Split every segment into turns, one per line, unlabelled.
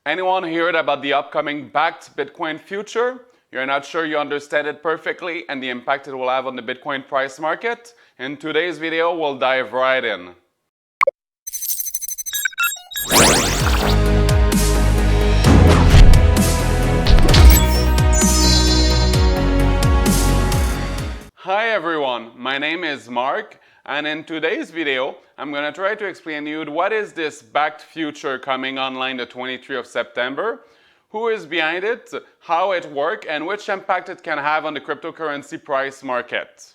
Anyone heard about the upcoming Bakkt Bitcoin future? You're not sure you understand it perfectly and the impact it will have on the Bitcoin price market? In today's video, we'll dive right in. Hi everyone, my name is Mark, and in today's video I'm going to try to explain to you what is this Bakkt future coming online the 23rd of September, who is behind it, how it works, and which impact it can have on the cryptocurrency price market.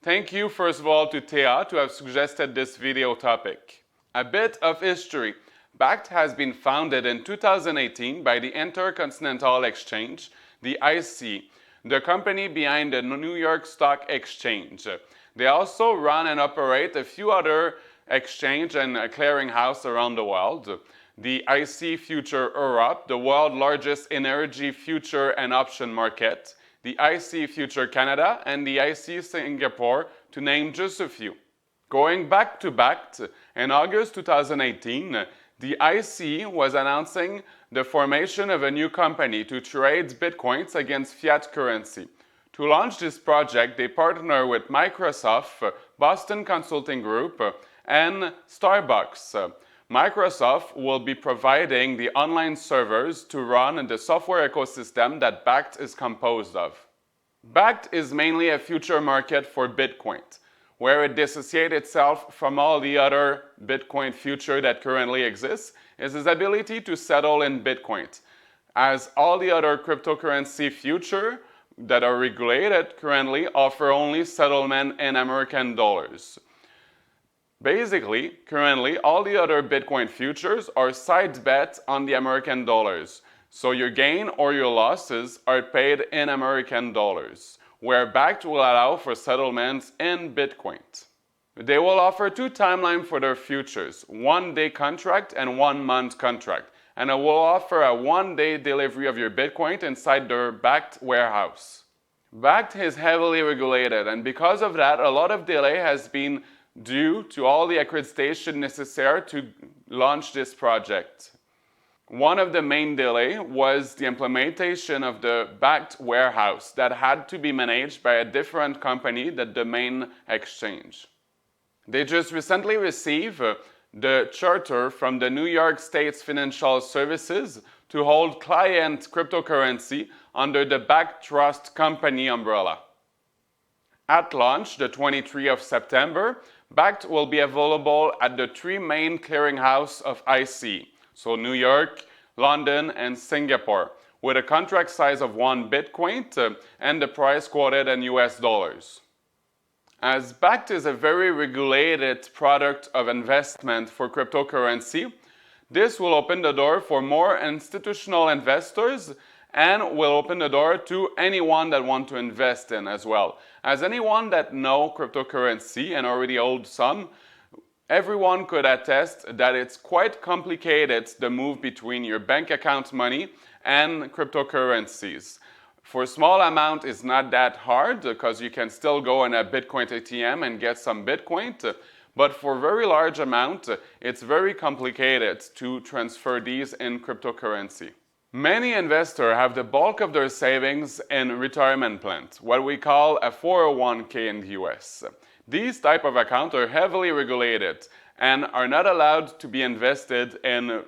Thank you first of all to Thea to have suggested this video topic. A bit of history. Bakkt has been founded in 2018 by the Intercontinental Exchange, the IC, the company behind the New York Stock Exchange. They also run and operate a few other exchange and clearinghouse around the world. The IC Future Europe, the world's largest energy future and option market, the IC Future Canada, and the IC Singapore, to name just a few. Going back to Bakkt, in August 2018, the IC was announcing the formation of a new company to trade bitcoins against fiat currency. To launch this project, they partnered with Microsoft, Boston Consulting Group, and Starbucks. Microsoft will be providing the online servers to run the software ecosystem that Bakkt is composed of. Bakkt is mainly a future market for Bitcoin, where it dissociates itself from all the other Bitcoin future that currently exists, is its ability to settle in Bitcoin, as all the other cryptocurrency future that are regulated currently offer only settlement in American dollars. Basically, currently, all the other Bitcoin futures are side bets on the American dollars, so your gain or your losses are paid in American dollars, where Bakkt will allow for settlements in Bitcoin. They will offer two timelines for their futures, 1-day contract and 1-month contract, and it will offer a 1-day delivery of your Bitcoin inside their Bakkt warehouse. Bakkt is heavily regulated, and because of that, a lot of delay has been due to all the accreditation necessary to launch this project. One of the main delay was the implementation of the Bakkt warehouse that had to be managed by a different company than the main exchange. They just recently received the charter from the New York State's Financial Services to hold client cryptocurrency under the Bakkt Trust Company umbrella. At launch, the 23rd of September, Bakkt will be available at the three main clearinghouse of IC, so New York, London, and Singapore, with a contract size of 1 Bitcoin and the price quoted in US dollars. As Bakkt is a very regulated product of investment for cryptocurrency, this will open the door for more institutional investors and will open the door to anyone that wants to invest in as well. As anyone that knows cryptocurrency and already owns some, everyone could attest that it's quite complicated, the move between your bank account money and cryptocurrencies. For small amount, it's not that hard because you can still go in a Bitcoin ATM and get some Bitcoin. But for very large amount, it's very complicated to transfer these in cryptocurrency. Many investors have the bulk of their savings in retirement plans, what we call a 401k in the US. These type of accounts are heavily regulated and are not allowed to be invested in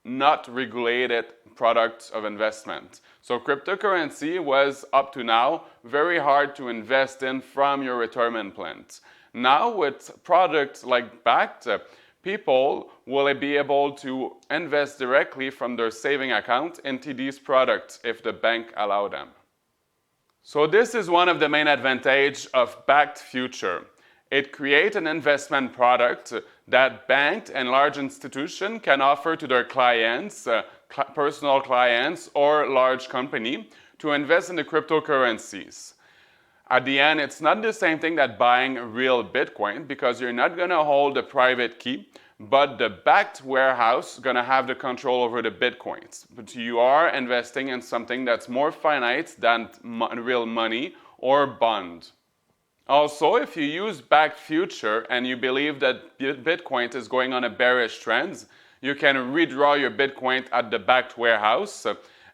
not regulated products of investment. So cryptocurrency was up to now very hard to invest in from your retirement plans. Now with products like Bakkt, people will be able to invest directly from their saving account into these products if the bank allow them. So this is one of the main advantages of Bakkt Future. It creates an investment product that banks and large institutions can offer to their clients, personal clients or large company, to invest in the cryptocurrencies. At the end, it's not the same thing that buying real Bitcoin because you're not going to hold a private key, but the Bakkt warehouse is going to have the control over the Bitcoins. But you are investing in something that's more finite than real money or bond. Also, if you use Bakkt Future and you believe that Bitcoin is going on a bearish trend, you can redraw your Bitcoin at the Bakkt warehouse,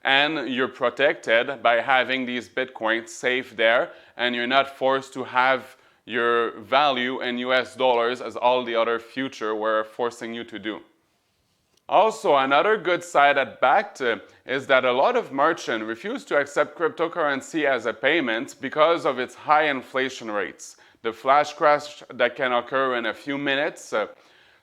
and you're protected by having these Bitcoins safe there, and you're not forced to have your value in US dollars as all the other future were forcing you to do. Also, another good side at Bakkt is that a lot of merchants refuse to accept cryptocurrency as a payment because of its high inflation rates, the flash crash that can occur in a few minutes.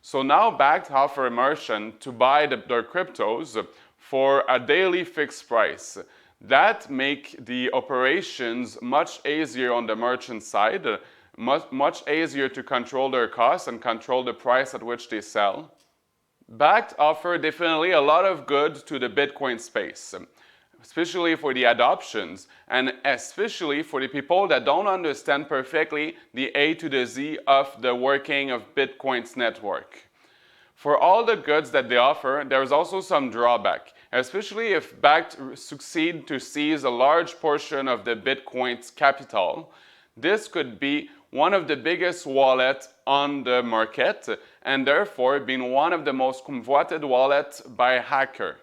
So now Bakkt offers merchants to buy their cryptos for a daily fixed price. That makes the operations much easier on the merchant side, much easier to control their costs and control the price at which they sell. Bakkt offers definitely a lot of good to the Bitcoin space, especially for the adoptions and especially for the people that don't understand perfectly the A to the Z of the working of Bitcoin's network. For all the goods that they offer, there's also some drawback, especially if Bakkt succeeds to seize a large portion of the Bitcoin's capital. This could be one of the biggest wallets on the market and therefore being one of the most coveted wallets by hacker.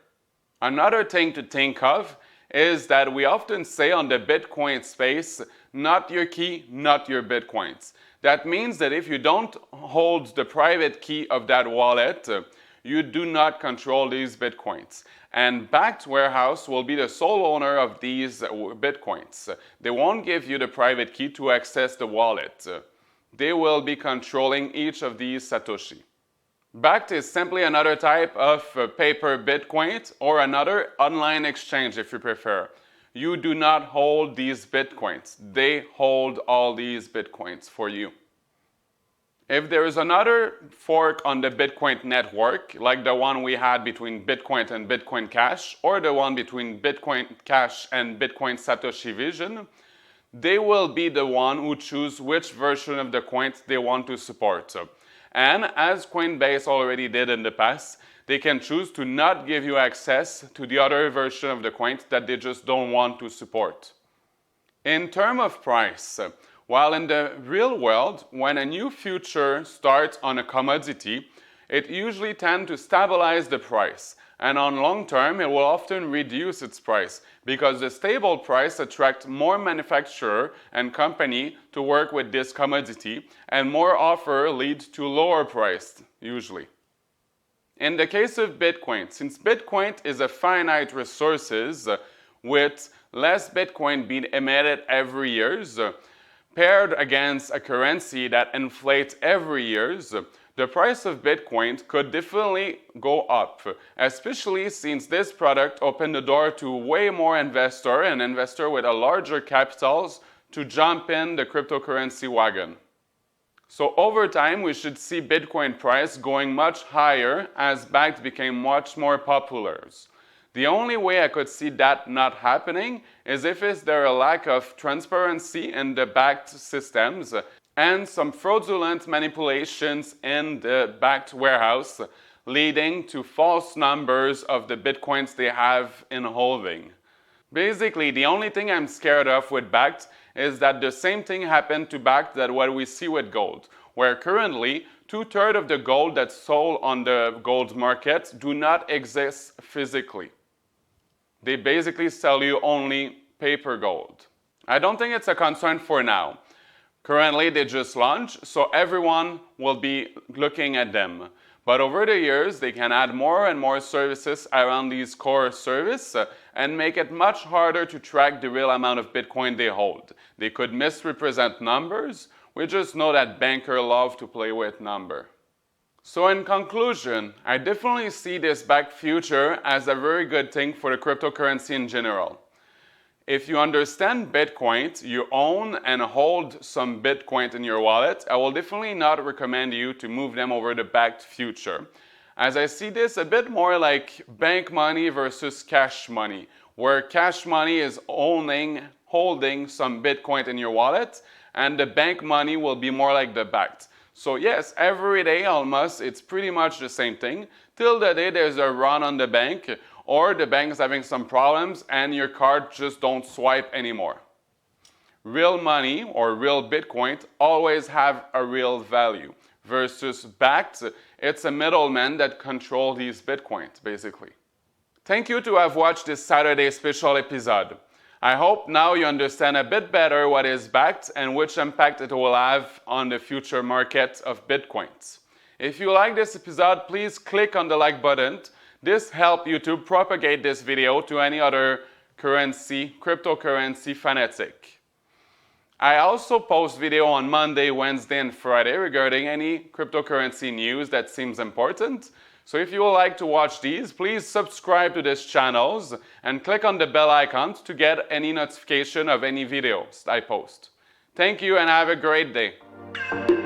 Another thing to think of is that we often say on the Bitcoin space, not your key, not your Bitcoins. That means that if you don't hold the private key of that wallet, you do not control these Bitcoins. And Bakkt warehouse will be the sole owner of these Bitcoins. They won't give you the private key to access the wallet. They will be controlling each of these Satoshi. Bakkt is simply another type of paper Bitcoin or another online exchange if you prefer. You do not hold these Bitcoins. They hold all these Bitcoins for you. If there is another fork on the Bitcoin network, like the one we had between Bitcoin and bitcoincash, or the one between bitcoincash and Bitcoin Satoshi Vision, they will be the one who choose which version of the coin they want to support. And as Coinbase already did in the past, they can choose to not give you access to the other version of the coin that they just don't want to support. In terms of price, while in the real world, when a new future starts on a commodity, it usually tends to stabilize the price, and on long term it will often reduce its price because the stable price attracts more manufacturer and company to work with this commodity, and more offer leads to lower price usually. In the case of Bitcoin, since Bitcoin is a finite resources with less Bitcoin being emitted every year, paired against a currency that inflates every year, the price of Bitcoin could definitely go up, especially since this product opened the door to way more investors with a larger capitals to jump in the cryptocurrency wagon. So over time, we should see Bitcoin price going much higher as Bakkt became much more popular. The only way I could see that not happening is if there a lack of transparency in the Bakkt systems and some fraudulent manipulations in the Bakkt warehouse leading to false numbers of the Bitcoins they have in holding. Basically, the only thing I'm scared of with Bakkt is that the same thing happened to Bakkt that what we see with gold, where currently 2/3 of the gold that's sold on the gold market do not exist physically. They basically sell you only paper gold. I don't think it's a concern for now. Currently, they just launched, so everyone will be looking at them. But over the years, they can add more and more services around these core services and make it much harder to track the real amount of Bitcoin they hold. They could misrepresent numbers. We just know that bankers love to play with numbers. So in conclusion, I definitely see this Bakkt future as a very good thing for the cryptocurrency in general. If you understand Bitcoin, you own and hold some Bitcoin in your wallet, I will definitely not recommend you to move them over the Bakkt future, as I see this a bit more like bank money versus cash money, where cash money is holding some Bitcoin in your wallet, and the bank money will be more like the Bakkt. So yes, every day almost, it's pretty much the same thing, till the day there's a run on the bank, or the bank is having some problems and your card just don't swipe anymore. Real money or real Bitcoin always have a real value. versus Bakkt, it's a middleman that controls these Bitcoins, basically. Thank you to have watched this Saturday special episode. I hope now you understand a bit better what is Bakkt and which impact it will have on the future market of Bitcoins. If you like this episode, please click on the like button. This helps YouTube propagate this video to any other cryptocurrency fanatic. I also post video on Monday, Wednesday, and Friday regarding any cryptocurrency news that seems important. So if you would like to watch these, please subscribe to these channels and click on the bell icon to get any notification of any videos I post. Thank you and have a great day.